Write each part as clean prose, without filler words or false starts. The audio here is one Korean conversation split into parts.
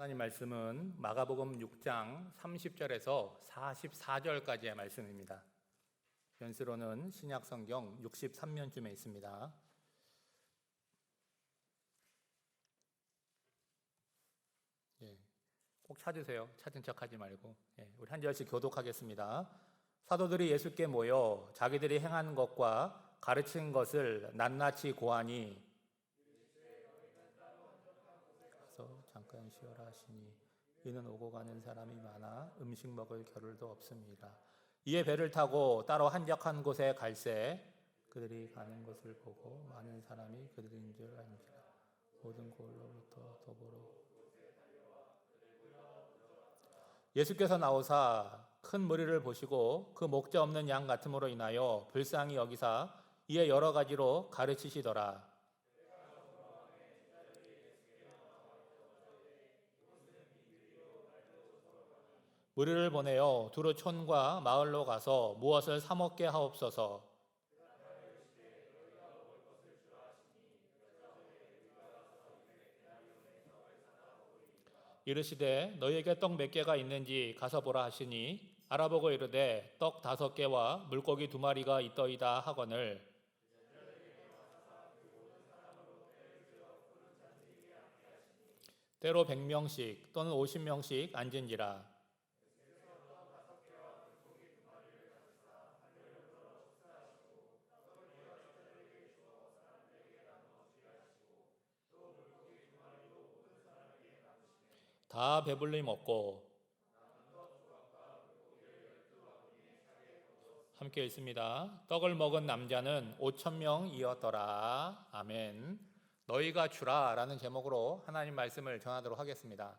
하나님 말씀은 마가복음 6장 30절에서 44절까지의 말씀입니다. 연수로는 신약성경 63면쯤에 있습니다. 꼭 찾으세요. 찾은 척하지 말고. 우리 한 절씩 교독하겠습니다. 사도들이 예수께 모여 자기들이 행한 것과 가르친 것을 낱낱이 고하니 가서 잠깐 쉬어라 하시니 이는 오고 가는 사람이 많아 음식 먹을 겨를도 없습니다. 이에 배를 타고 따로 한적한 곳에 갈새 그들이 가는 것을 보고 많은 사람이 그들인 줄 안지라. 모든 골로부터 도보로 예수께서 나오사 큰 무리를 보시고 그 목자 없는 양 같음으로 인하여 불쌍히 여기사 이에 여러 가지로 가르치시더라. 무리를 보내어 두루 촌과 마을로 가서 무엇을 사 먹게 하옵소서. 이르시되 너희에게 떡 몇 개가 있는지 가서 보라 하시니 알아보고 이르되 떡 5개와 물고기 2마리가 있더이다 하거늘 때로 100명씩 또는 50명씩 앉은지라. 다 배불리 먹고 함께 읽습니다. 떡을 먹은 남자는 5,000명이었더라. 아멘. 너희가 주라 라는 제목으로 하나님 말씀을 전하도록 하겠습니다.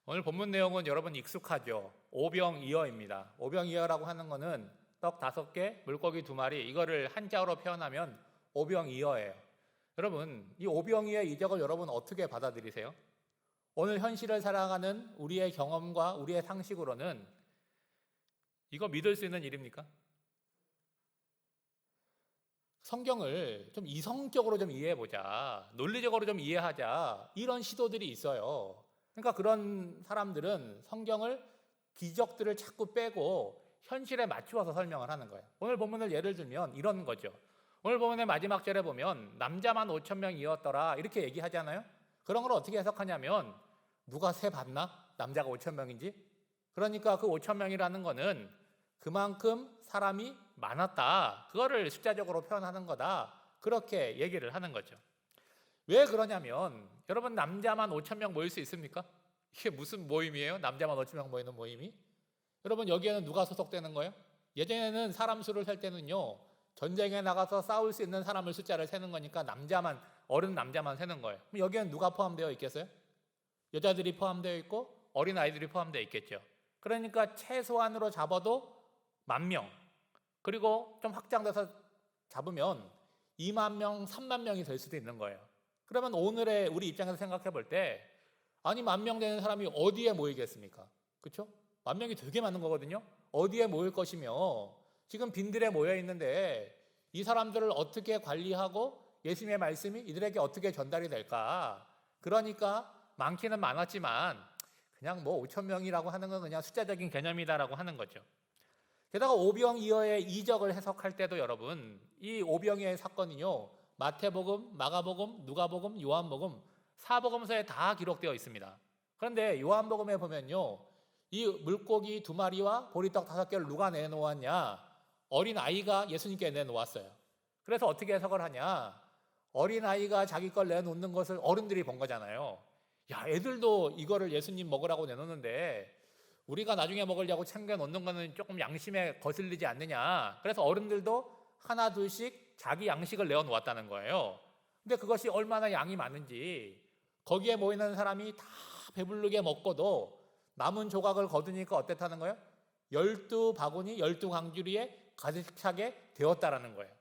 오늘 본문 내용은 여러분 익숙하죠. 오병이어입니다. 오병이어라고 하는 것은 떡 5개, 물고기 2마리 이거를 한자어로 표현하면 오병이어예요. 여러분 이 오병이어의 이적을 여러분 어떻게 받아들이세요? 오늘 현실을 살아가는 우리의 경험과 우리의 상식으로는 이거 믿을 수 있는 일입니까? 성경을 좀 이성적으로 좀 이해해보자, 논리적으로 좀 이해하자 이런 시도들이 있어요. 그러니까 그런 사람들은 성경을 기적들을 자꾸 빼고 현실에 맞추어서 설명을 하는 거예요. 오늘 본문을 예를 들면 이런 거죠. 오늘 본문의 마지막 절에 보면 남자만 5,000명이었더라 이렇게 얘기하잖아요. 그런 걸 어떻게 해석하냐면 누가 세 봤나? 남자가 5,000명인지? 그러니까 그 5,000명이라는 거는 그만큼 사람이 많았다. 그거를 숫자적으로 표현하는 거다. 그렇게 얘기를 하는 거죠. 왜 그러냐면 여러분 남자만 5,000명 모일 수 있습니까? 이게 무슨 모임이에요? 남자만 5,000명 모이는 모임이? 여러분 여기에는 누가 소속되는 거예요? 예전에는 사람 수를 셀 때는요. 전쟁에 나가서 싸울 수 있는 사람을 숫자를 세는 거니까 어른 남자만 세는 거예요. 그럼 여기에는 누가 포함되어 있겠어요? 여자들이 포함되어 있고 어린 아이들이 포함되어 있겠죠. 그러니까 최소한으로 잡아도 10,000명, 그리고 좀 확장돼서 잡으면 20,000명, 30,000명이 될 수도 있는 거예요. 그러면 오늘의 우리 입장에서 생각해 볼 때 아니 10,000명 되는 사람이 어디에 모이겠습니까? 그렇죠? 10,000명이 되게 많은 거거든요. 어디에 모일 것이며 지금 빈들에 모여 있는데 이 사람들을 어떻게 관리하고 예수님의 말씀이 이들에게 어떻게 전달이 될까? 그러니까 많기는 많았지만 그냥 5,000명이라고 하는 건 그냥 숫자적인 개념이다라고 하는 거죠. 게다가 오병이어의 이적을 해석할 때도 여러분 이 오병이어의 사건이요 마태복음, 마가복음, 누가복음, 요한복음 4복음서에 다 기록되어 있습니다. 그런데 요한복음에 보면요 이 물고기 2마리와 보리떡 5개를 누가 내놓았냐? 어린아이가 예수님께 내놓았어요. 그래서 어떻게 해석을 하냐? 어린아이가 자기 걸 내놓는 것을 어른들이 본 거잖아요. 야, 애들도 이거를 예수님 먹으라고 내놓는데 우리가 나중에 먹으려고 챙겨 놓는 거는 조금 양심에 거슬리지 않느냐. 그래서 어른들도 하나 둘씩 자기 양식을 내어 놓았다는 거예요. 근데 그것이 얼마나 양이 많은지 거기에 모이는 사람이 다 배부르게 먹고도 남은 조각을 거두니까 어땠다는 거예요? 12바구니 12강주리에 가득 차게 되었다라는 거예요.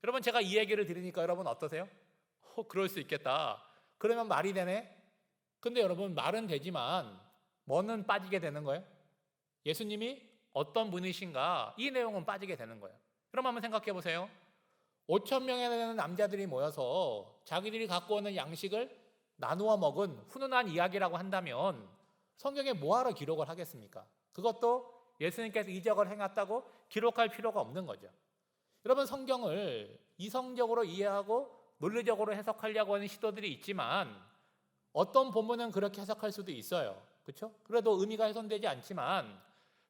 여러분 제가 이 얘기를 들으니까 여러분 어떠세요? 그럴 수 있겠다. 그러면 말이 되네? 근데 여러분 말은 되지만 뭐는 빠지게 되는 거예요? 예수님이 어떤 분이신가 이 내용은 빠지게 되는 거예요. 그럼 한번 생각해 보세요. 5,000명에 되는 남자들이 모여서 자기들이 갖고 오는 양식을 나누어 먹은 훈훈한 이야기라고 한다면 성경에 뭐하러 기록을 하겠습니까? 그것도 예수님께서 이적을 행했다고 기록할 필요가 없는 거죠. 여러분, 성경을 이성적으로 이해하고 논리적으로 해석하려고 하는 시도들이 있지만 어떤 본문은 그렇게 해석할 수도 있어요. 그렇죠? 그래도 의미가 훼손되지 않지만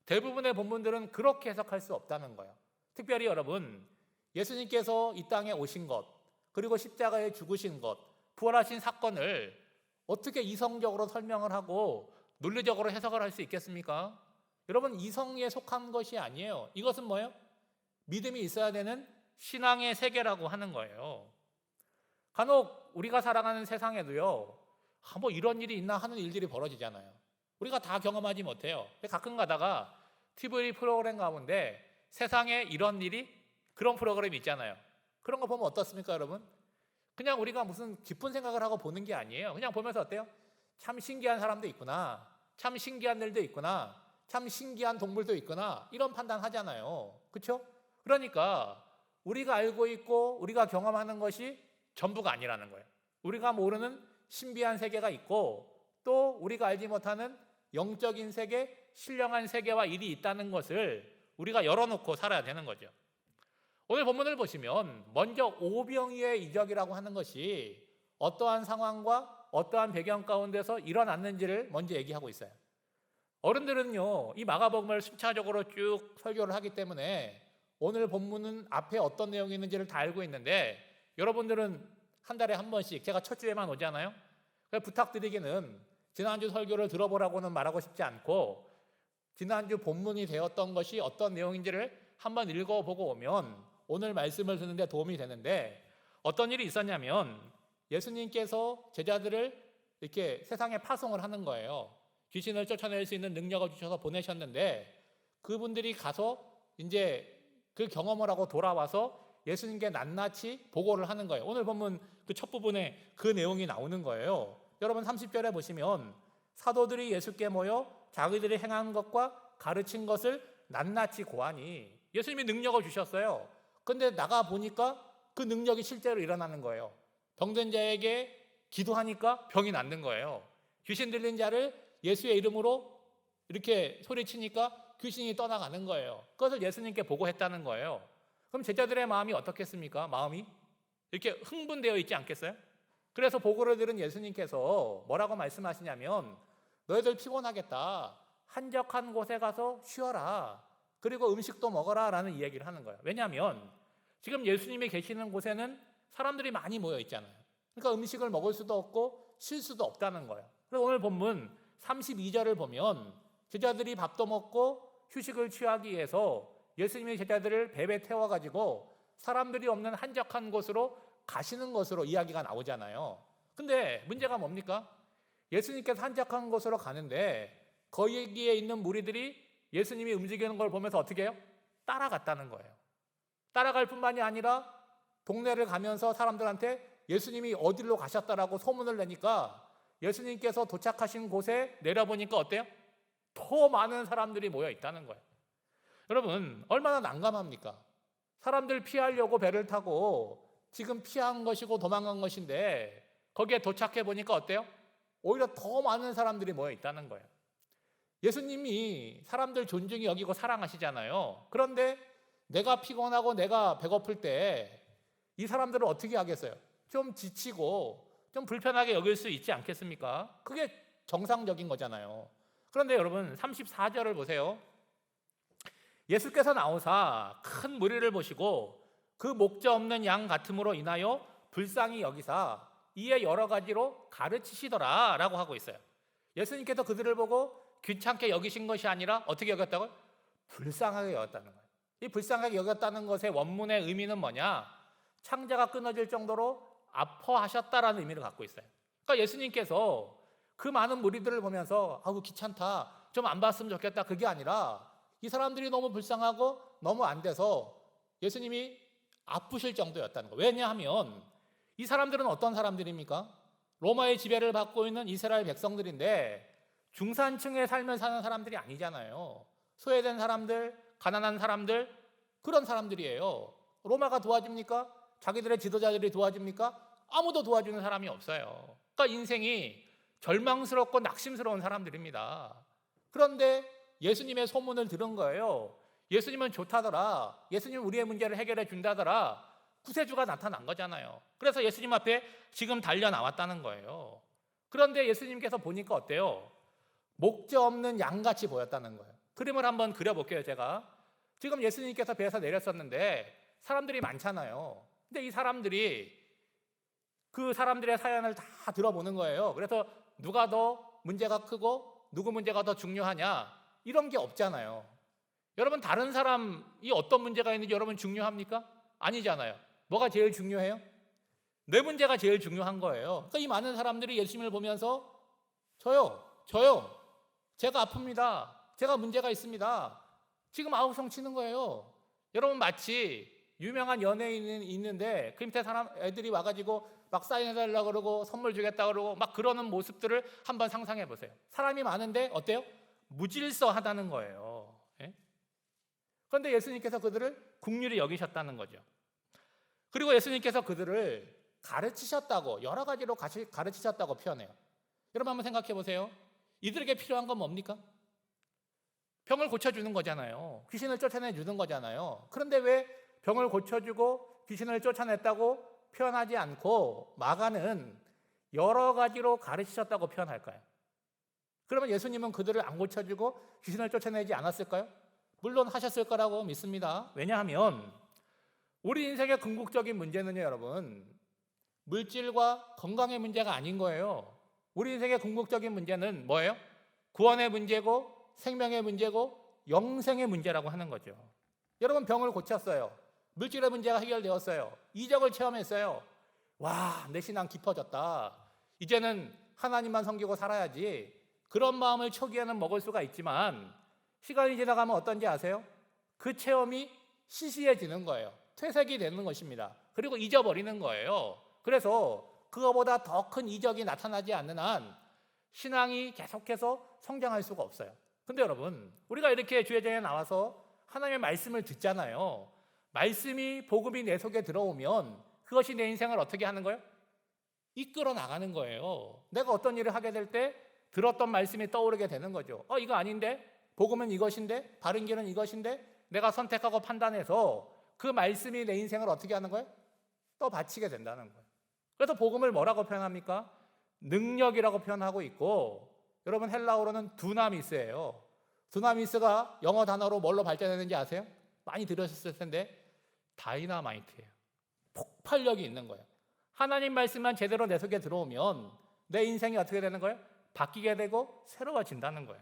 대부분의 본문들은 그렇게 해석할 수 없다는 거예요. 특별히 여러분, 예수님께서 이 땅에 오신 것, 그리고 십자가에 죽으신 것, 부활하신 사건을 어떻게 이성적으로 설명을 하고 논리적으로 해석을 할 수 있겠습니까? 여러분, 이성에 속한 것이 아니에요. 이것은 뭐예요? 믿음이 있어야 되는 신앙의 세계라고 하는 거예요. 간혹 우리가 살아가는 세상에도요, 뭐 이런 일이 있나 하는 일들이 벌어지잖아요. 우리가 다 경험하지 못해요. 가끔 가다가 TV 프로그램 가운데 세상에 이런 일이, 그런 프로그램이 있잖아요. 그런 거 보면 어떻습니까, 여러분? 그냥 우리가 무슨 깊은 생각을 하고 보는 게 아니에요. 그냥 보면서 어때요? 참 신기한 사람도 있구나, 참 신기한 일도 있구나, 참 신기한 동물도 있구나, 이런 판단 하잖아요. 그렇죠? 그러니까 우리가 알고 있고 우리가 경험하는 것이 전부가 아니라는 거예요. 우리가 모르는 신비한 세계가 있고 또 우리가 알지 못하는 영적인 세계, 신령한 세계와 일이 있다는 것을 우리가 열어놓고 살아야 되는 거죠. 오늘 본문을 보시면 먼저 오병이의 이적이라고 하는 것이 어떠한 상황과 어떠한 배경 가운데서 일어났는지를 먼저 얘기하고 있어요. 어른들은요, 이 마가복음을 순차적으로 쭉 설교를 하기 때문에 오늘 본문은 앞에 어떤 내용이 있는지를 다 알고 있는데, 여러분들은 한 달에 한 번씩, 제가 첫 주에만 오잖아요. 그래서 부탁드리기는 지난주 설교를 들어보라고는 말하고 싶지 않고 지난주 본문이 되었던 것이 어떤 내용인지를 한번 읽어보고 오면 오늘 말씀을 듣는 데 도움이 되는데, 어떤 일이 있었냐면 예수님께서 제자들을 이렇게 세상에 파송을 하는 거예요. 귀신을 쫓아낼 수 있는 능력을 주셔서 보내셨는데 그분들이 가서 이제 그 경험을 하고 돌아와서 예수님께 낱낱이 보고를 하는 거예요. 오늘 본문 그 첫 부분에 그 내용이 나오는 거예요. 여러분 30절에 보시면 사도들이 예수께 모여 자기들이 행한 것과 가르친 것을 낱낱이 고하니, 예수님이 능력을 주셨어요. 그런데 나가 보니까 그 능력이 실제로 일어나는 거예요. 병든 자에게 기도하니까 병이 낫는 거예요. 귀신 들린 자를 예수의 이름으로 이렇게 소리치니까 귀신이 떠나가는 거예요. 그것을 예수님께 보고했다는 거예요. 그럼 제자들의 마음이 어떻겠습니까? 마음이 이렇게 흥분되어 있지 않겠어요? 그래서 보고를 들은 예수님께서 뭐라고 말씀하시냐면, 너희들 피곤하겠다, 한적한 곳에 가서 쉬어라, 그리고 음식도 먹어라 라는 이야기를 하는 거예요. 왜냐하면 지금 예수님이 계시는 곳에는 사람들이 많이 모여 있잖아요. 그러니까 음식을 먹을 수도 없고 쉴 수도 없다는 거예요. 그래서 오늘 본문 32절을 보면 제자들이 밥도 먹고 휴식을 취하기 위해서 예수님이 제자들을 배에 태워가지고 사람들이 없는 한적한 곳으로 가시는 것으로 이야기가 나오잖아요. 근데 문제가 뭡니까? 예수님께서 한적한 곳으로 가는데 거기에 있는 무리들이 예수님이 움직이는 걸 보면서 어떻게 해요? 따라갔다는 거예요. 따라갈 뿐만이 아니라 동네를 가면서 사람들한테 예수님이 어디로 가셨다라고 소문을 내니까 예수님께서 도착하신 곳에 내려보니까 어때요? 더 많은 사람들이 모여 있다는 거예요. 여러분, 얼마나 난감합니까? 사람들 피하려고 배를 타고 지금 피한 것이고 도망간 것인데 거기에 도착해 보니까 어때요? 오히려 더 많은 사람들이 모여 있다는 거예요. 예수님이 사람들 존중히 여기고 사랑하시잖아요. 그런데 내가 피곤하고 내가 배고플 때 이 사람들을 어떻게 하겠어요? 좀 지치고 좀 불편하게 여길 수 있지 않겠습니까? 그게 정상적인 거잖아요. 그런데 여러분 34절을 보세요. 예수께서 나오사 큰 무리를 보시고 그 목자 없는 양 같음으로 인하여 불쌍히 여기사 이에 여러 가지로 가르치시더라 라고 하고 있어요. 예수님께서 그들을 보고 귀찮게 여기신 것이 아니라 어떻게 여겼다고요? 불쌍하게 여겼다는 거예요. 이 불쌍하게 여겼다는 것의 원문의 의미는 뭐냐? 창자가 끊어질 정도로 아파하셨다라는 의미를 갖고 있어요. 그러니까 예수님께서 그 많은 무리들을 보면서 아우 귀찮다, 좀 안 봤으면 좋겠다, 그게 아니라 이 사람들이 너무 불쌍하고 너무 안 돼서 예수님이 아프실 정도였다는 거예요. 왜냐하면 이 사람들은 어떤 사람들입니까? 로마의 지배를 받고 있는 이스라엘 백성들인데 중산층의 삶을 사는 사람들이 아니잖아요. 소외된 사람들, 가난한 사람들, 그런 사람들이에요. 로마가 도와줍니까? 자기들의 지도자들이 도와줍니까? 아무도 도와주는 사람이 없어요. 그러니까 인생이 절망스럽고 낙심스러운 사람들입니다. 그런데 예수님의 소문을 들은 거예요. 예수님은 좋다더라. 예수님 우리의 문제를 해결해 준다더라. 구세주가 나타난 거잖아요. 그래서 예수님 앞에 지금 달려 나왔다는 거예요. 그런데 예수님께서 보니까 어때요? 목자 없는 양같이 보였다는 거예요. 그림을 한번 그려볼게요. 제가 지금 예수님께서 배에서 내렸었는데 사람들이 많잖아요. 근데 이 사람들이 그 사람들의 사연을 다 들어보는 거예요. 그래서 누가 더 문제가 크고 누구 문제가 더 중요하냐 이런 게 없잖아요. 여러분 다른 사람이 어떤 문제가 있는지 여러분 중요합니까? 아니잖아요. 뭐가 제일 중요해요? 내 문제가 제일 중요한 거예요. 그러니까 이 많은 사람들이 예수님을 보면서 저요 제가 아픕니다. 제가 문제가 있습니다. 지금 아우성 치는 거예요. 여러분 마치 유명한 연예인이 있는데 그 밑에 사람 애들이 와가지고 막 사인해달라고 그러고 선물 주겠다 그러고 막 그러는 모습들을 한번 상상해 보세요. 사람이 많은데 어때요? 무질서하다는 거예요. 예? 그런데 예수님께서 그들을 긍휼히 여기셨다는 거죠. 그리고 예수님께서 그들을 가르치셨다고, 여러 가지로 가르치셨다고 표현해요. 여러분 한번 생각해 보세요. 이들에게 필요한 건 뭡니까? 병을 고쳐주는 거잖아요. 귀신을 쫓아내 주는 거잖아요. 그런데 왜 병을 고쳐주고 귀신을 쫓아냈다고 표현하지 않고 마가는 여러 가지로 가르치셨다고 표현할까요? 그러면 예수님은 그들을 안 고쳐주고 귀신을 쫓아내지 않았을까요? 물론 하셨을 거라고 믿습니다. 왜냐하면 우리 인생의 궁극적인 문제는요, 여러분, 물질과 건강의 문제가 아닌 거예요. 우리 인생의 궁극적인 문제는 뭐예요? 구원의 문제고 생명의 문제고 영생의 문제라고 하는 거죠. 여러분 병을 고쳤어요. 물질의 문제가 해결되었어요. 이적을 체험했어요. 와, 내 신앙 깊어졌다. 이제는 하나님만 섬기고 살아야지. 그런 마음을 초기에는 먹을 수가 있지만 시간이 지나가면 어떤지 아세요? 그 체험이 시시해지는 거예요. 퇴색이 되는 것입니다. 그리고 잊어버리는 거예요. 그래서 그거보다 더 큰 이적이 나타나지 않는 한 신앙이 계속해서 성장할 수가 없어요. 근데 여러분, 우리가 이렇게 주일전에 나와서 하나님의 말씀을 듣잖아요. 말씀이, 복음이 내 속에 들어오면 그것이 내 인생을 어떻게 하는 거예요? 이끌어 나가는 거예요. 내가 어떤 일을 하게 될 때 들었던 말씀이 떠오르게 되는 거죠. 이거 아닌데? 복음은 이것인데? 바른 길은 이것인데? 내가 선택하고 판단해서 그 말씀이 내 인생을 어떻게 하는 거예요? 또 바치게 된다는 거예요. 그래서 복음을 뭐라고 표현합니까? 능력이라고 표현하고 있고, 여러분 헬라어로는 두나미스예요. 두나미스가 영어 단어로 뭘로 발전했는지 아세요? 많이 들으셨을 텐데 다이나마이트예요. 폭발력이 있는 거예요. 하나님 말씀만 제대로 내 속에 들어오면 내 인생이 어떻게 되는 거예요? 바뀌게 되고 새로워진다는 거예요.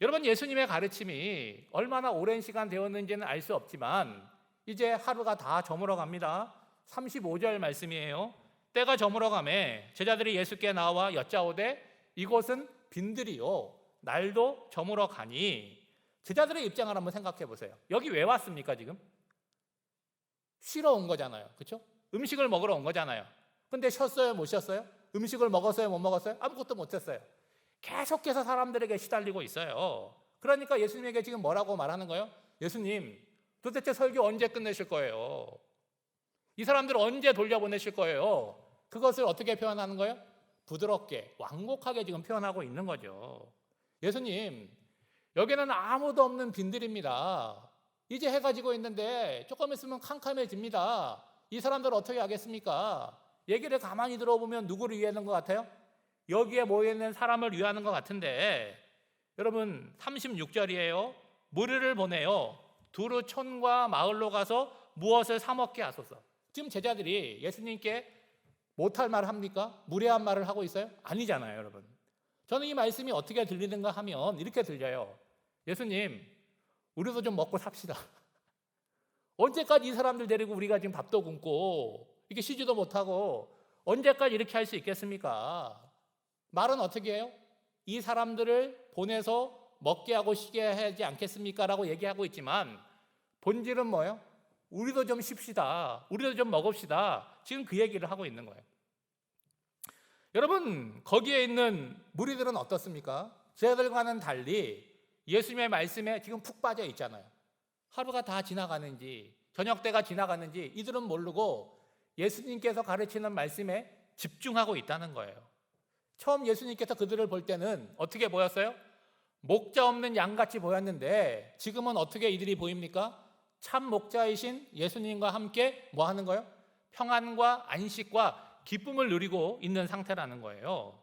여러분 예수님의 가르침이 얼마나 오랜 시간 되었는지는 알 수 없지만 이제 하루가 다 저물어 갑니다. 35절 말씀이에요. 때가 저물어 가매 제자들이 예수께 나와 여짜오되 이곳은 빈들이요 날도 저물어 가니. 제자들의 입장을 한번 생각해 보세요. 여기 왜 왔습니까 지금? 쉬러 온 거잖아요. 그렇죠? 음식을 먹으러 온 거잖아요. 근데 쉬었어요? 못 쉬었어요? 음식을 먹었어요? 못 먹었어요? 아무것도 못했어요. 계속해서 사람들에게 시달리고 있어요. 그러니까 예수님에게 지금 뭐라고 말하는 거예요? 예수님 도대체 설교 언제 끝내실 거예요? 이 사람들 언제 돌려보내실 거예요? 그것을 어떻게 표현하는 거예요? 부드럽게, 완곡하게 지금 표현하고 있는 거죠. 예수님, 여기는 아무도 없는 빈들입니다. 이제 해가 지고 있는데 조금 있으면 캄캄해집니다. 이 사람들 어떻게 하겠습니까? 얘기를 가만히 들어보면 누구를 위하는 것 같아요? 여기에 모여있는 사람을 위하는 것 같은데 여러분 36절이에요. 무리를 보내요. 두루 촌과 마을로 가서 무엇을 사 먹게 하소서. 지금 제자들이 예수님께 못할 말을 합니까? 무례한 말을 하고 있어요? 아니잖아요, 여러분. 저는 이 말씀이 어떻게 들리는가 하면 이렇게 들려요. 예수님, 우리도 좀 먹고 삽시다. 언제까지 이 사람들 데리고 우리가 지금 밥도 굶고 이렇게 쉬지도 못하고 언제까지 이렇게 할 수 있겠습니까? 말은 어떻게 해요? 이 사람들을 보내서 먹게 하고 쉬게 하지 않겠습니까? 라고 얘기하고 있지만 본질은 뭐예요? 우리도 좀 쉽시다. 우리도 좀 먹읍시다. 지금 그 얘기를 하고 있는 거예요. 여러분 거기에 있는 무리들은 어떻습니까? 제자들과는 달리 예수님의 말씀에 지금 푹 빠져 있잖아요. 하루가 다 지나가는지 저녁 때가 지나가는지 이들은 모르고 예수님께서 가르치는 말씀에 집중하고 있다는 거예요. 처음 예수님께서 그들을 볼 때는 어떻게 보였어요? 목자 없는 양같이 보였는데 지금은 어떻게 이들이 보입니까? 참 목자이신 예수님과 함께 뭐 하는 거예요? 평안과 안식과 기쁨을 누리고 있는 상태라는 거예요.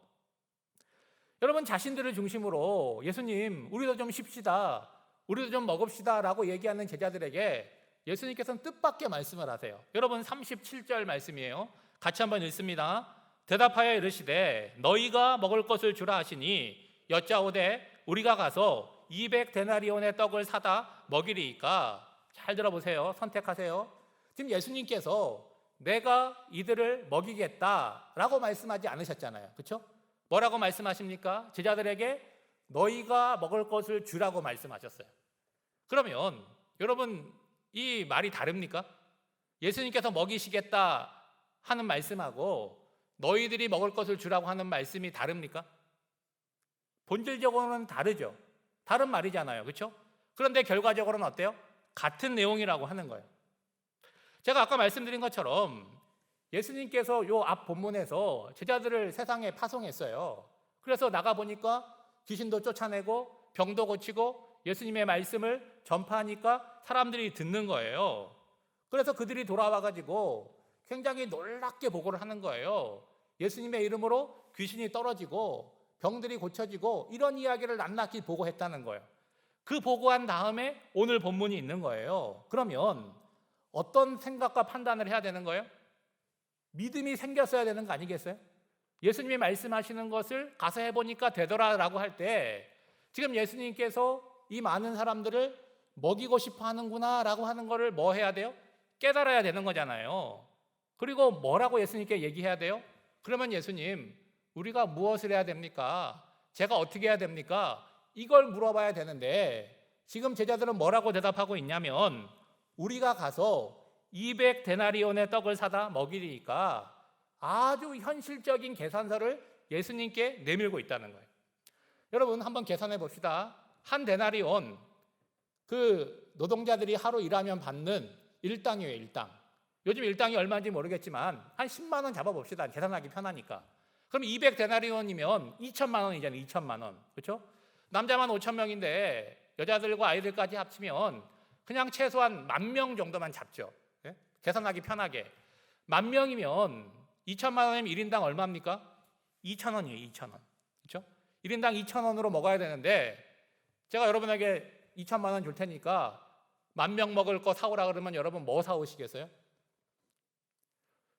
여러분, 자신들을 중심으로 예수님, 우리도 좀 쉽시다, 우리도 좀 먹읍시다 라고 얘기하는 제자들에게 예수님께서는 뜻밖의 말씀을 하세요. 여러분, 37절 말씀이에요. 같이 한번 읽습니다. 대답하여 이르시되 너희가 먹을 것을 주라 하시니 여짜오되 우리가 가서 200데나리온의 떡을 사다 먹이리이까. 잘 들어보세요. 선택하세요. 지금 예수님께서 내가 이들을 먹이겠다라고 말씀하지 않으셨잖아요. 그렇죠? 뭐라고 말씀하십니까? 제자들에게 너희가 먹을 것을 주라고 말씀하셨어요. 그러면 여러분, 이 말이 다릅니까? 예수님께서 먹이시겠다 하는 말씀하고 너희들이 먹을 것을 주라고 하는 말씀이 다릅니까? 본질적으로는 다르죠. 다른 말이잖아요. 그렇죠? 그런데 결과적으로는 어때요? 같은 내용이라고 하는 거예요. 제가 아까 말씀드린 것처럼 예수님께서 요 앞 본문에서 제자들을 세상에 파송했어요. 그래서 나가보니까 귀신도 쫓아내고 병도 고치고 예수님의 말씀을 전파하니까 사람들이 듣는 거예요. 그래서 그들이 돌아와가지고 굉장히 놀랍게 보고를 하는 거예요. 예수님의 이름으로 귀신이 떨어지고 병들이 고쳐지고 이런 이야기를 낱낱이 보고했다는 거예요. 그 보고한 다음에 오늘 본문이 있는 거예요. 그러면 어떤 생각과 판단을 해야 되는 거예요? 믿음이 생겼어야 되는 거 아니겠어요? 예수님이 말씀하시는 것을 가서 해보니까 되더라라고 할 때 지금 예수님께서 이 많은 사람들을 먹이고 싶어 하는구나 라고 하는 거를 뭐 해야 돼요? 깨달아야 되는 거잖아요. 그리고 뭐라고 예수님께 얘기해야 돼요? 그러면 예수님, 우리가 무엇을 해야 됩니까? 제가 어떻게 해야 됩니까? 이걸 물어봐야 되는데 지금 제자들은 뭐라고 대답하고 있냐면 우리가 가서 200데나리온의 떡을 사다 먹이리니까 아주 현실적인 계산서를 예수님께 내밀고 있다는 거예요. 여러분, 한번 계산해 봅시다. 한 데나리온, 그 노동자들이 하루 일하면 받는 일당이에요. 일당. 요즘 일당이 얼마인지 모르겠지만 한 10만 원 잡아봅시다. 계산하기 편하니까. 그럼 200데나리온이면 2천만 원이잖아요. 2천만 원. 그렇죠? 남자만 5천 명인데 여자들과 아이들까지 합치면 그냥 최소한 10,000명 정도만 잡죠. 예? 계산하기 편하게. 10,000명이면 2천만 원이면 1인당 얼마입니까? 2,000원이에요. 2,000원. 그렇죠? 1인당 2,000원으로 먹어야 되는데 제가 여러분에게 2천만 원 줄 테니까 10,000명 먹을 거 사오라 그러면 여러분 뭐 사오시겠어요?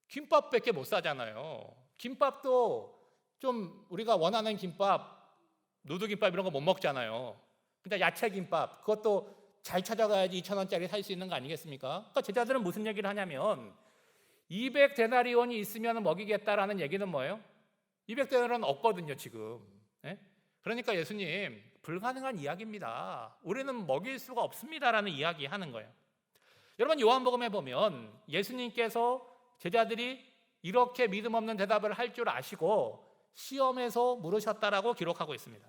김밥밖에 못 사잖아요. 김밥도 좀 우리가 원하는 김밥, 누드김밥 이런 거 못 먹잖아요. 그러니까 야채김밥, 그것도 잘 찾아가야지 2,000원짜리 살 수 있는 거 아니겠습니까? 그러니까 제자들은 무슨 얘기를 하냐면 200데나리온이 있으면 먹이겠다라는 얘기는 뭐예요? 200데나리온 없거든요, 지금. 예? 그러니까 예수님, 불가능한 이야기입니다. 우리는 먹일 수가 없습니다라는 이야기 하는 거예요. 여러분, 요한복음에 보면 예수님께서 제자들이 이렇게 믿음 없는 대답을 할 줄 아시고 시험에서 물으셨다라고 기록하고 있습니다.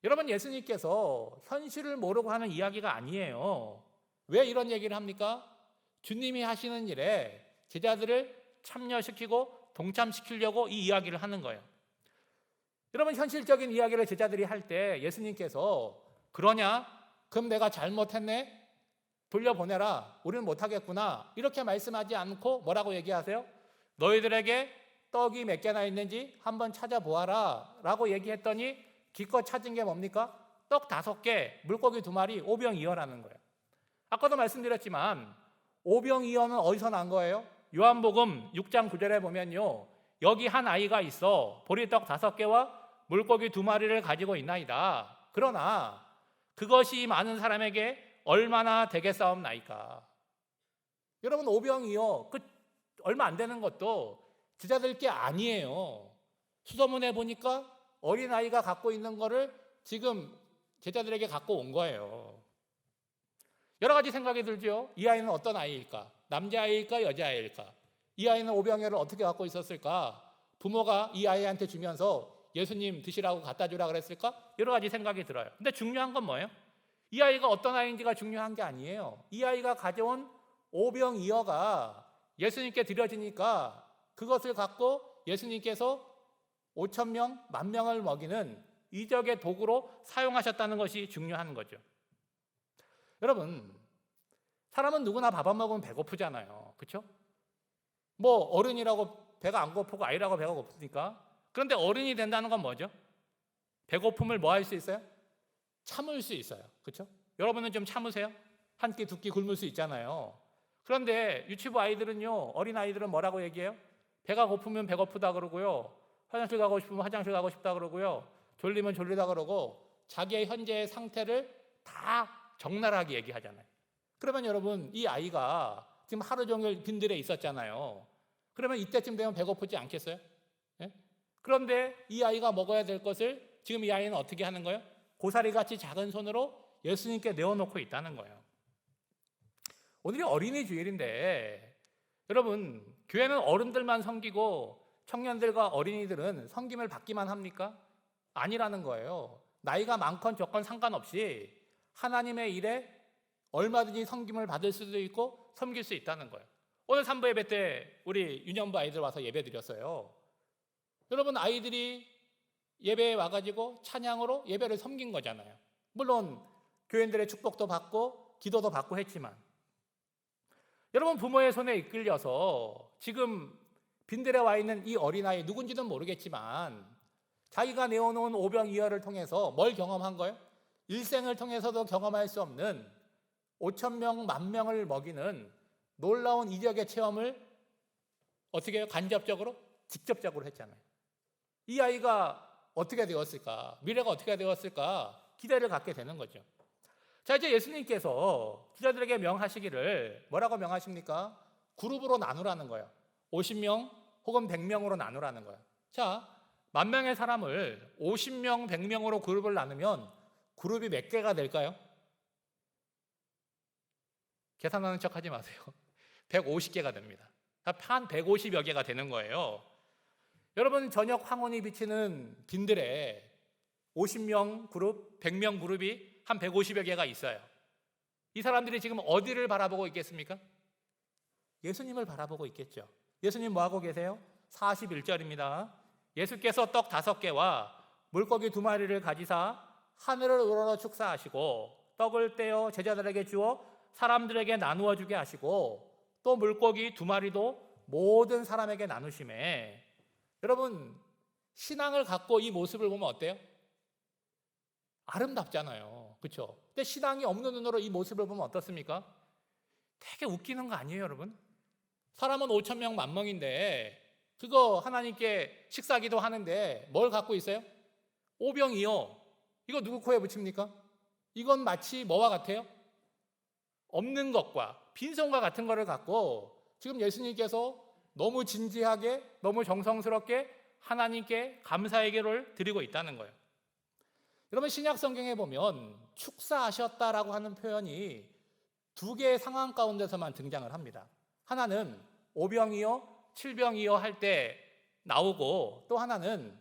여러분, 예수님께서 현실을 모르고 하는 이야기가 아니에요. 왜 이런 얘기를 합니까? 주님이 하시는 일에 제자들을 참여시키고 동참시키려고 이 이야기를 하는 거예요. 여러분, 현실적인 이야기를 제자들이 할 때 예수님께서 그러냐? 그럼 내가 잘못했네? 돌려보내라. 우리는 못하겠구나. 이렇게 말씀하지 않고 뭐라고 얘기하세요? 너희들에게 떡이 몇 개나 있는지 한번 찾아보아라 라고 얘기했더니 기껏 찾은 게 뭡니까? 떡 5개, 물고기 2마리, 오병이어라는 거예요. 아까도 말씀드렸지만 오병이어는 어디서 난 거예요? 요한복음 6장 9절에 보면요, 여기 한 아이가 있어 보리떡 5개와 물고기 2마리를 가지고 있나이다. 그러나 그것이 많은 사람에게 얼마나 되겠사옵나이까. 여러분, 오병이어 그 얼마 안 되는 것도 제자들 게 아니에요. 수소문에 보니까 어린아이가 갖고 있는 거를 지금 제자들에게 갖고 온 거예요. 여러 가지 생각이 들죠. 이 아이는 어떤 아이일까? 남자아이일까? 여자아이일까? 이 아이는 오병이어를 어떻게 갖고 있었을까? 부모가 이 아이한테 주면서 예수님 드시라고 갖다 주라 그랬을까? 여러 가지 생각이 들어요. 근데 중요한 건 뭐예요? 이 아이가 어떤 아이인지가 중요한 게 아니에요. 이 아이가 가져온 오병이어가 예수님께 드려지니까 그것을 갖고 예수님께서 5천 명, 10,000명을 먹이는 이적의 도구로 사용하셨다는 것이 중요한 거죠. 여러분, 사람은 누구나 밥 안 먹으면 배고프잖아요. 그렇죠? 뭐 어른이라고 배가 안 고프고 아이라고 배가 고프니까. 그런데 어른이 된다는 건 뭐죠? 배고픔을 뭐 할 수 있어요? 참을 수 있어요. 그렇죠? 여러분은 좀 참으세요? 한 끼, 두 끼 굶을 수 있잖아요. 그런데 유치부 아이들은요, 어린 아이들은 뭐라고 얘기해요? 배가 고프면 배고프다 그러고요, 화장실 가고 싶으면 화장실 가고 싶다 그러고요, 졸리면 졸리다 그러고 자기의 현재의 상태를 다 적나라하게 얘기하잖아요. 그러면 여러분, 이 아이가 지금 하루 종일 빈들에 있었잖아요. 그러면 이때쯤 되면 배고프지 않겠어요? 예? 그런데 이 아이가 먹어야 될 것을 지금 이 아이는 어떻게 하는 거예요? 고사리같이 작은 손으로 예수님께 내어놓고 있다는 거예요. 오늘이 어린이 주일인데 여러분, 교회는 어른들만 섬기고 청년들과 어린이들은 섬김을 받기만 합니까? 아니라는 거예요. 나이가 많건 적건 상관없이 하나님의 일에 얼마든지 섬김을 받을 수도 있고 섬길 수 있다는 거예요. 오늘 산부 예배 때 우리 유년부 아이들 와서 예배 드렸어요. 여러분, 아이들이 예배에 와가지고 찬양으로 예배를 섬긴 거잖아요. 물론 교인들의 축복도 받고 기도도 받고 했지만, 여러분, 부모의 손에 이끌려서 지금 빈들에 와 있는 이 어린아이, 누군지는 모르겠지만 자기가 내어놓은 오병이어를 통해서 뭘 경험한 거예요? 일생을 통해서도 경험할 수 없는 5천 명, 10,000명을 먹이는 놀라운 이적의 체험을 어떻게 해요? 간접적으로? 직접적으로 했잖아요. 이 아이가 어떻게 되었을까? 미래가 어떻게 되었을까? 기대를 갖게 되는 거죠. 자, 이제 예수님께서 제자들에게 명하시기를 뭐라고 명하십니까? 그룹으로 나누라는 거예요. 50명 혹은 100명으로 나누라는 거예요. 자, 10,000명의 사람을 50명, 100명으로 그룹을 나누면 그룹이 몇 개가 될까요? 계산하는 척 하지 마세요. 150개가 됩니다. 한 150여 개가 되는 거예요. 여러분, 저녁 황혼이 비치는 빈들에 50명 그룹, 100명 그룹이 한 150여 개가 있어요. 이 사람들이 지금 어디를 바라보고 있겠습니까? 예수님을 바라보고 있겠죠. 예수님 뭐 하고 계세요? 41절입니다. 예수께서 떡 5개와 물고기 2마리를 가지사 하늘을 우러러 축사하시고 떡을 떼어 제자들에게 주어 사람들에게 나누어 주게 하시고 또 물고기 2마리도 모든 사람에게 나누심에, 여러분, 신앙을 갖고 이 모습을 보면 어때요? 아름답잖아요. 그렇죠? 근데 신앙이 없는 눈으로 이 모습을 보면 어떻습니까? 되게 웃기는 거 아니에요, 여러분? 사람은 5천 명, 10,000명인데 그거 하나님께 식사기도 하는데 뭘 갖고 있어요? 오병이어. 이거 누구 코에 붙입니까? 이건 마치 뭐와 같아요? 없는 것과 빈손과 같은 거를 갖고 지금 예수님께서 너무 진지하게, 너무 정성스럽게 하나님께 감사의 기도를 드리고 있다는 거예요. 여러분, 신약 성경에 보면 축사하셨다라고 하는 표현이 2개의 상황 가운데서만 등장을 합니다. 하나는 5병이요, 7병이요 할 때 나오고, 또 하나는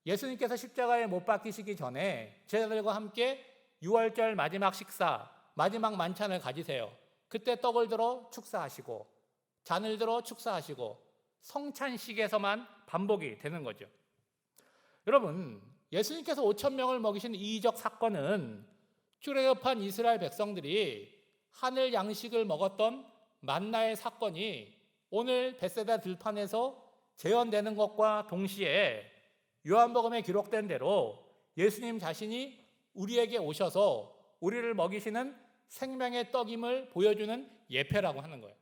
예수님께서 십자가에 못 박히시기 전에 제자들과 함께 6월절 마지막 식사, 마지막 만찬을 가지세요. 그때 떡을 들어 축사하시고 잔을 들어 축사하시고 성찬식에서만 반복이 되는 거죠. 여러분, 예수님께서 5천 명을 먹이신 이 이적 사건은 출애굽한 이스라엘 백성들이 하늘 양식을 먹었던 만나의 사건이 오늘 벳세다 들판에서 재현되는 것과 동시에 요한복음에 기록된 대로 예수님 자신이 우리에게 오셔서 우리를 먹이시는 생명의 떡임을 보여주는 예표라고 하는 거예요.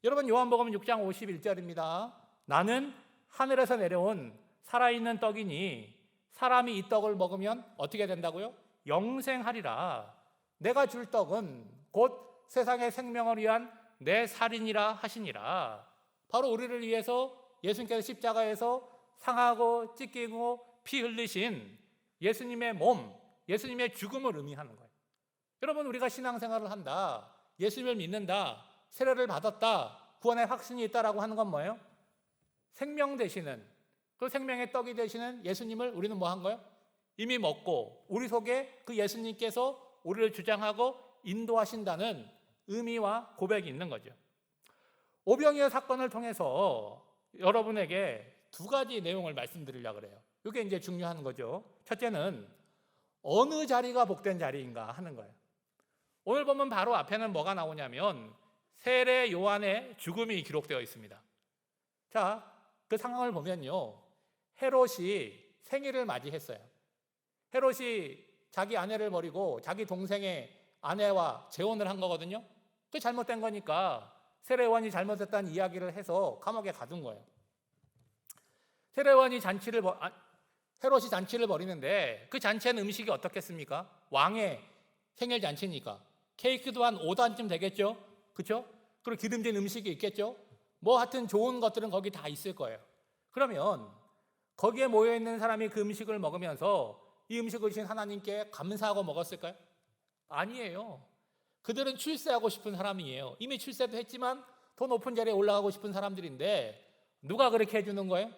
여러분, 요한복음 6장 51절입니다. 나는 하늘에서 내려온 살아있는 떡이니 사람이 이 떡을 먹으면 어떻게 된다고요? 영생하리라. 내가 줄 떡은 곧 세상의 생명을 위한 내 살이니라 하시니라. 바로 우리를 위해서 예수님께서 십자가에서 상하고 찢기고 피 흘리신 예수님의 몸, 예수님의 죽음을 의미하는 거예요. 여러분, 우리가 신앙생활을 한다, 예수님을 믿는다, 세례를 받았다, 구원의 확신이 있다라고 하는 건 뭐예요? 생명 되시는, 그 생명의 떡이 되시는 예수님을 우리는 뭐 한 거예요? 이미 먹고 우리 속에 그 예수님께서 우리를 주장하고 인도하신다는 의미와 고백이 있는 거죠. 오병이어 사건을 통해서 여러분에게 2가지 내용을 말씀드리려고 그래요. 이게 이제 중요한 거죠. 첫째는 어느 자리가 복된 자리인가 하는 거예요. 오늘 보면 바로 앞에는 뭐가 나오냐면 세례 요한의 죽음이 기록되어 있습니다. 자, 그 상황을 보면요, 헤롯이 생일을 맞이했어요. 헤롯이 자기 아내를 버리고 자기 동생의 아내와 재혼을 한 거거든요. 그 잘못된 거니까 세례 요한이 잘못했다는 이야기를 해서 감옥에 가둔 거예요. 세례 요한이 헤롯이 잔치를 벌이는데 그 잔치에는 음식이 어떻겠습니까? 왕의 생일 잔치니까 케이크도 한 5단쯤 되겠죠? 그렇죠? 그리고 기름진 음식이 있겠죠? 뭐 하여튼 좋은 것들은 거기 다 있을 거예요. 그러면 거기에 모여있는 사람이 그 음식을 먹으면서 이 음식을 주신 하나님께 감사하고 먹었을까요? 아니에요. 그들은 출세하고 싶은 사람이에요. 이미 출세도 했지만 더 높은 자리에 올라가고 싶은 사람들인데 누가 그렇게 해주는 거예요?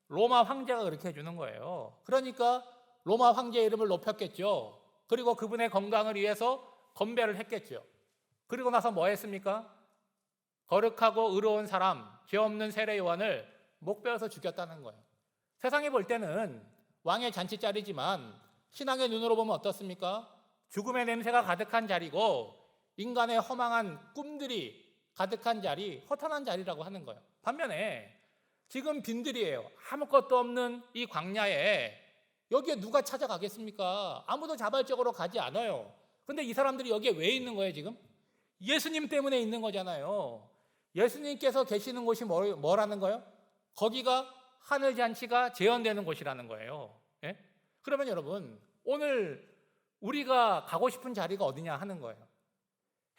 로마 황제가 그렇게 해주는 거예요. 그러니까 로마 황제의 이름을 높였겠죠. 그리고 그분의 건강을 위해서 건배를 했겠죠. 그리고 나서 뭐 했습니까? 거룩하고 의로운 사람, 죄 없는 세례 요한을 목베어서 죽였다는 거예요. 세상이 볼 때는 왕의 잔치자리지만 신앙의 눈으로 보면 어떻습니까? 죽음의 냄새가 가득한 자리고 인간의 허망한 꿈들이 가득한 자리, 허탄한 자리라고 하는 거예요. 반면에 지금 빈들이에요. 아무것도 없는 이 광야에 여기에 누가 찾아가겠습니까? 아무도 자발적으로 가지 않아요. 근데 이 사람들이 여기에 왜 있는 거예요, 지금? 예수님 때문에 있는 거잖아요. 예수님께서 계시는 곳이 뭐라는 거예요? 거기가 하늘 잔치가 재현되는 곳이라는 거예요. 예? 그러면 여러분, 오늘 우리가 가고 싶은 자리가 어디냐 하는 거예요.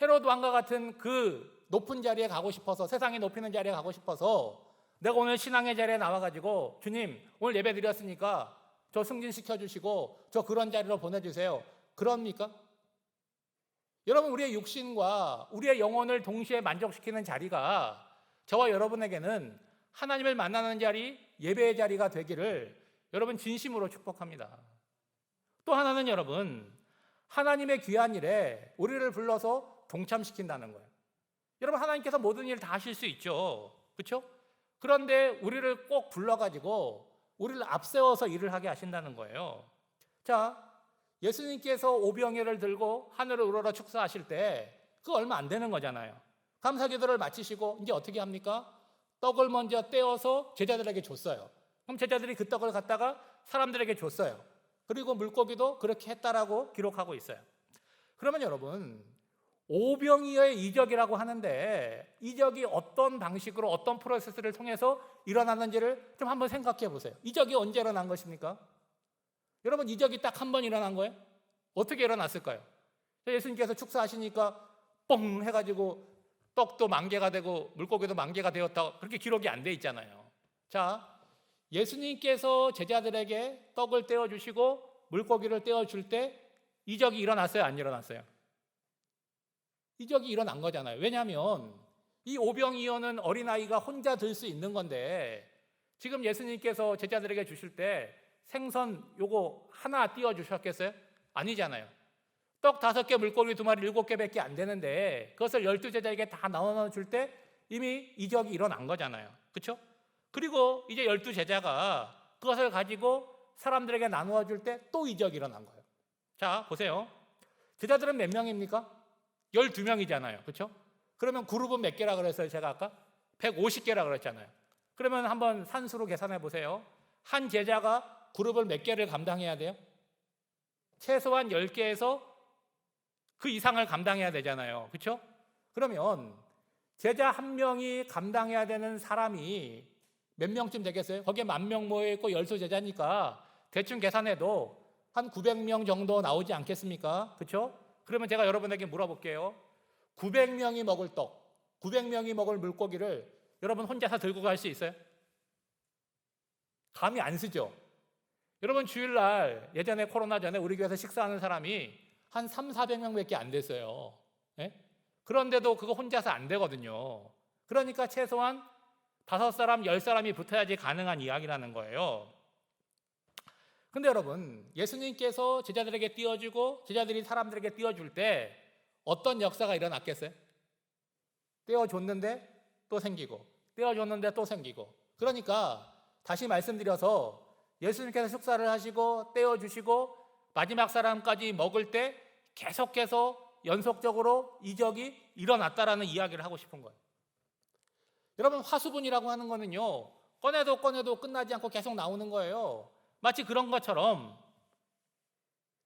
헤롯 왕과 같은 그 높은 자리에 가고 싶어서, 세상이 높이는 자리에 가고 싶어서 내가 오늘 신앙의 자리에 나와가지고 주님 오늘 예배 드렸으니까 저 승진시켜 주시고 저 그런 자리로 보내주세요. 그럽니까? 여러분, 우리의 육신과 우리의 영혼을 동시에 만족시키는 자리가 저와 여러분에게는 하나님을 만나는 자리, 예배의 자리가 되기를 여러분 진심으로 축복합니다. 또 하나는 여러분, 하나님의 귀한 일에 우리를 불러서 동참시킨다는 거예요. 여러분, 하나님께서 모든 일을 다 하실 수 있죠. 그렇죠? 그런데 우리를 꼭 불러가지고 우리를 앞세워서 일을 하게 하신다는 거예요. 자, 예수님께서 오병이어를 들고 하늘을 우러러 축사하실 때 그거 얼마 안 되는 거잖아요. 감사기도를 마치시고 이제 어떻게 합니까? 떡을 먼저 떼어서 제자들에게 줬어요. 그럼 제자들이 그 떡을 갖다가 사람들에게 줬어요. 그리고 물고기도 그렇게 했다라고 기록하고 있어요. 그러면 여러분, 오병이어의 이적이라고 하는데 이적이 어떤 방식으로 어떤 프로세스를 통해서 일어나는지를 좀 한번 생각해 보세요. 이적이 언제 일어난 것입니까? 여러분, 이적이 딱 한 번 일어난 거예요? 어떻게 일어났을까요? 예수님께서 축사하시니까 뻥 해가지고 떡도 만개가 되고 물고기도 만개가 되었다, 그렇게 기록이 안 돼 있잖아요. 자, 예수님께서 제자들에게 떡을 떼어주시고 물고기를 떼어줄 때 이적이 일어났어요? 안 일어났어요? 이적이 일어난 거잖아요. 왜냐하면 이 오병이어는 어린아이가 혼자 들 수 있는 건데 지금 예수님께서 제자들에게 주실 때 생선 요거 하나 띄워주셨겠어요? 아니잖아요. 떡 5개, 물고기 2마리, 7개밖에 안 되는데 그것을 12제자에게 다 나눠줄 때 이미 이적이 일어난 거잖아요. 그렇죠? 그리고 이제 12제자가 그것을 가지고 사람들에게 나누어 줄 때 또 이적이 일어난 거예요. 자, 보세요. 제자들은 몇 명입니까? 12명이잖아요. 그렇죠? 그러면 그룹은 몇 개라 그랬어요? 제가 아까 150개라 그랬잖아요. 그러면 한번 산수로 계산해 보세요. 한 제자가 그룹을 몇 개를 감당해야 돼요? 최소한 10개에서 그 이상을 감당해야 되잖아요. 그렇죠? 그러면 제자 한 명이 감당해야 되는 사람이 몇 명쯤 되겠어요? 거기에 10,000명 모여있고 12제자니까 대충 계산해도 한 900명 정도 나오지 않겠습니까? 그렇죠? 그러면 제가 여러분에게 물어볼게요. 900명이 먹을 떡, 900명이 먹을 물고기를 여러분 혼자서 들고 갈 수 있어요? 감이 안 쓰죠? 여러분, 주일날 예전에 코로나 전에 우리 교회에서 식사하는 사람이 한 300-400명밖에 안 됐어요. 예? 그런데도 그거 혼자서 안 되거든요. 그러니까 최소한 5사람, 10사람이 붙어야지 가능한 이야기라는 거예요. 근데 여러분, 예수님께서 제자들에게 띄워주고 제자들이 사람들에게 띄워줄 때 어떤 역사가 일어났겠어요? 띄워줬는데 또 생기고, 띄워줬는데 또 생기고. 그러니까 다시 말씀드려서 예수님께서 식사를 하시고 떼어주시고 마지막 사람까지 먹을 때 계속해서 연속적으로 이적이 일어났다라는 이야기를 하고 싶은 거예요. 여러분, 화수분이라고 하는 거는요, 꺼내도 끝나지 않고 계속 나오는 거예요. 마치 그런 것처럼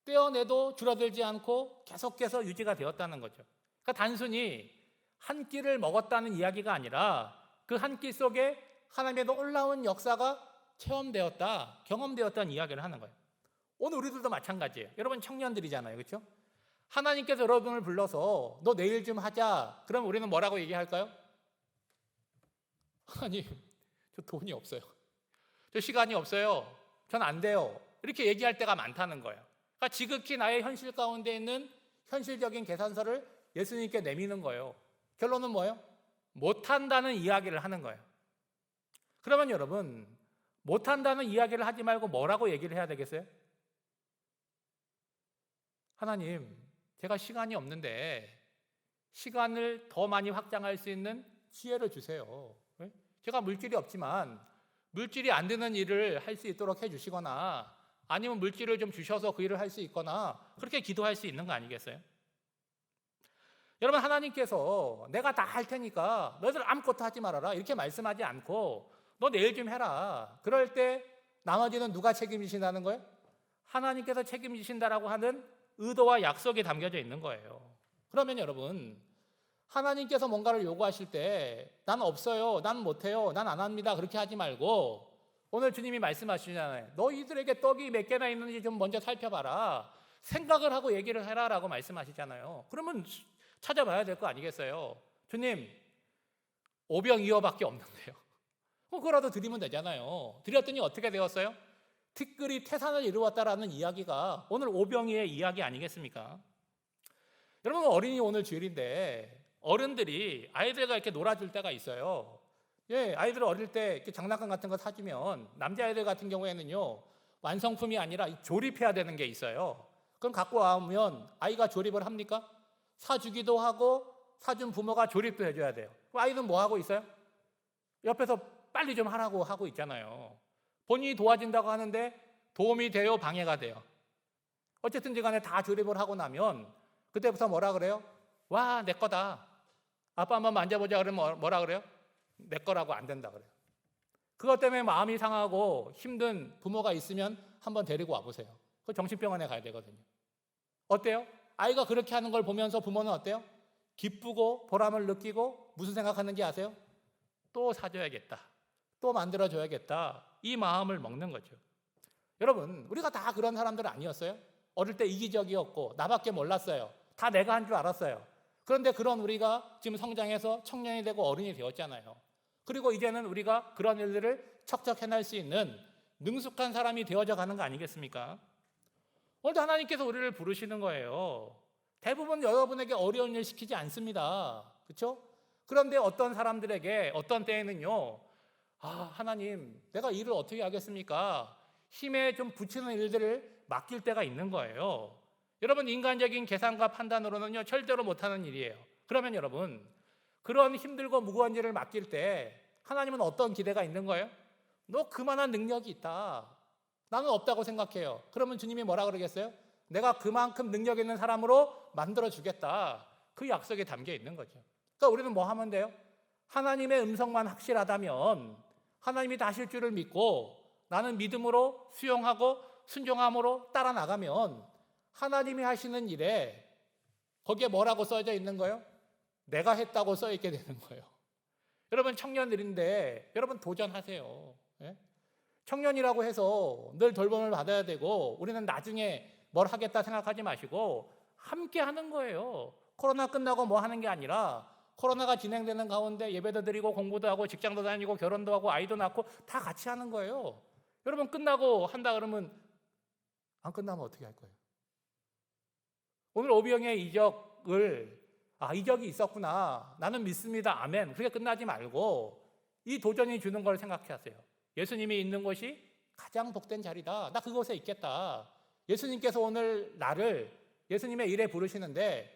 떼어내도 줄어들지 않고 계속해서 유지가 되었다는 거죠. 그러니까 단순히 한 끼를 먹었다는 이야기가 아니라 그 한 끼 속에 하나님의 놀라운 역사가 체험되었다, 경험되었다는 이야기를 하는 거예요. 오늘 우리들도 마찬가지예요. 여러분 청년들이잖아요, 그렇죠? 하나님께서 여러분을 불러서 너 내일 좀 하자. 그럼 우리는 뭐라고 얘기할까요? 하나님, 저 돈이 없어요. 저 시간이 없어요. 전 안 돼요. 이렇게 얘기할 때가 많다는 거예요. 그러니까 지극히 나의 현실 가운데 있는 현실적인 계산서를 예수님께 내미는 거예요. 결론은 뭐예요? 못한다는 이야기를 하는 거예요. 그러면 여러분, 못한다는 이야기를 하지 말고 뭐라고 얘기를 해야 되겠어요? 하나님, 제가 시간이 없는데 시간을 더 많이 확장할 수 있는 지혜를 주세요. 제가 물질이 없지만 물질이 안 되는 일을 할 수 있도록 해주시거나 아니면 물질을 좀 주셔서 그 일을 할 수 있거나 그렇게 기도할 수 있는 거 아니겠어요? 여러분, 하나님께서 내가 다 할 테니까 너희들 아무것도 하지 말아라 이렇게 말씀하지 않고 너 내일 좀 해라. 그럴 때 나머지는 누가 책임지신다는 거예요? 하나님께서 책임지신다라고 하는 의도와 약속이 담겨져 있는 거예요. 그러면 여러분, 하나님께서 뭔가를 요구하실 때 난 없어요, 난 못해요, 난 안 합니다 그렇게 하지 말고 오늘 주님이 말씀하시잖아요. 너희들에게 떡이 몇 개나 있는지 좀 먼저 살펴봐라. 생각을 하고 얘기를 해라라고 말씀하시잖아요. 그러면 찾아봐야 될 거 아니겠어요? 주님, 오병이어밖에 없는데요. 그거라도 드리면 되잖아요. 드렸더니 어떻게 되었어요? 티끌이 태산을 이루었다라는 이야기가 오늘 오병이의 이야기 아니겠습니까? 여러분, 어린이 오늘 주일인데 어른들이 아이들과 이렇게 놀아줄 때가 있어요. 예, 아이들 어릴 때 이렇게 장난감 같은 거 사주면 남자아이들 같은 경우에는요, 완성품이 아니라 조립해야 되는 게 있어요. 그럼 갖고 와오면 아이가 조립을 합니까? 사주기도 하고 사준 부모가 조립도 해줘야 돼요. 아이는 뭐 하고 있어요? 옆에서 빨리 좀 하라고 하고 있잖아요. 본인이 도와준다고 하는데 도움이 돼요, 방해가 돼요? 어쨌든지 간에 다 조립을 하고 나면 그때부터 뭐라 그래요? 와, 내 거다. 아빠 한번 만져보자 그러면 뭐라 그래요? 내 거라고 안 된다 그래요. 그것 때문에 마음이 상하고 힘든 부모가 있으면 한번 데리고 와보세요. 그 정신병원에 가야 되거든요. 어때요? 아이가 그렇게 하는 걸 보면서 부모는 어때요? 기쁘고 보람을 느끼고 무슨 생각하는지 아세요? 또 사줘야겠다. 또 만들어줘야겠다. 이 마음을 먹는 거죠. 여러분, 우리가 다 그런 사람들 아니었어요? 어릴 때 이기적이었고 나밖에 몰랐어요. 다 내가 한 줄 알았어요. 그런데 그런 우리가 지금 성장해서 청년이 되고 어른이 되었잖아요. 그리고 이제는 우리가 그런 일들을 척척 해낼 수 있는 능숙한 사람이 되어져 가는 거 아니겠습니까? 오늘도 하나님께서 우리를 부르시는 거예요. 대부분 여러분에게 어려운 일 시키지 않습니다. 그렇죠? 그런데 어떤 사람들에게 어떤 때에는요, 하나님, 내가 일을 어떻게 하겠습니까? 힘에 좀 붙이는 일들을 맡길 때가 있는 거예요. 여러분, 인간적인 계산과 판단으로는요, 절대로 못하는 일이에요. 그러면 여러분, 그런 힘들고 무거운 일을 맡길 때 하나님은 어떤 기대가 있는 거예요? 너 그만한 능력이 있다. 나는 없다고 생각해요. 그러면 주님이 뭐라 그러겠어요? 내가 그만큼 능력 있는 사람으로 만들어주겠다. 그 약속에 담겨 있는 거죠. 그러니까 우리는 뭐 하면 돼요? 하나님의 음성만 확실하다면 하나님이 다 하실 줄을 믿고 나는 믿음으로 수용하고 순종함으로 따라 나가면 하나님이 하시는 일에 거기에 뭐라고 써져 있는 거예요? 내가 했다고 써 있게 되는 거예요. 여러분, 청년들인데 여러분 도전하세요. 예? 청년이라고 해서 늘 돌봄을 받아야 되고 우리는 나중에 뭘 하겠다 생각하지 마시고 함께 하는 거예요. 코로나 끝나고 뭐 하는 게 아니라 코로나가 진행되는 가운데 예배도 드리고 공부도 하고 직장도 다니고 결혼도 하고 아이도 낳고 다 같이 하는 거예요. 여러분, 끝나고 한다 그러면 안 끝나면 어떻게 할 거예요? 오늘 오병의 이적이 있었구나. 나는 믿습니다. 아멘. 그렇게 끝나지 말고 이 도전이 주는 걸 생각해 하세요. 예수님이 있는 곳이 가장 복된 자리다. 나 그곳에 있겠다. 예수님께서 오늘 나를 예수님의 일에 부르시는데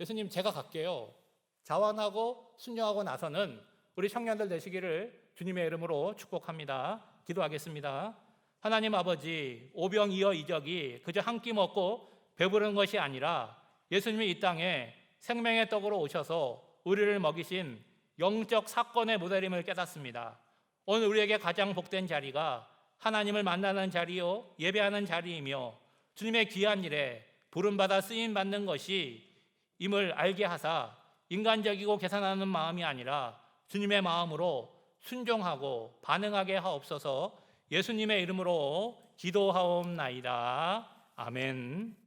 예수님, 제가 갈게요. 자원하고 순종하고 나서는 우리 청년들 되시기를 주님의 이름으로 축복합니다. 기도하겠습니다. 하나님 아버지, 오병이어이적이 그저 한 끼 먹고 배부른 것이 아니라 예수님이 이 땅에 생명의 떡으로 오셔서 우리를 먹이신 영적 사건의 모델임을 깨닫습니다. 오늘 우리에게 가장 복된 자리가 하나님을 만나는 자리요, 예배하는 자리이며 주님의 귀한 일에 부름받아 쓰임받는 것이 임을 알게 하사 인간적이고 계산하는 마음이 아니라 주님의 마음으로 순종하고 반응하게 하옵소서. 예수님의 이름으로 기도하옵나이다. 아멘.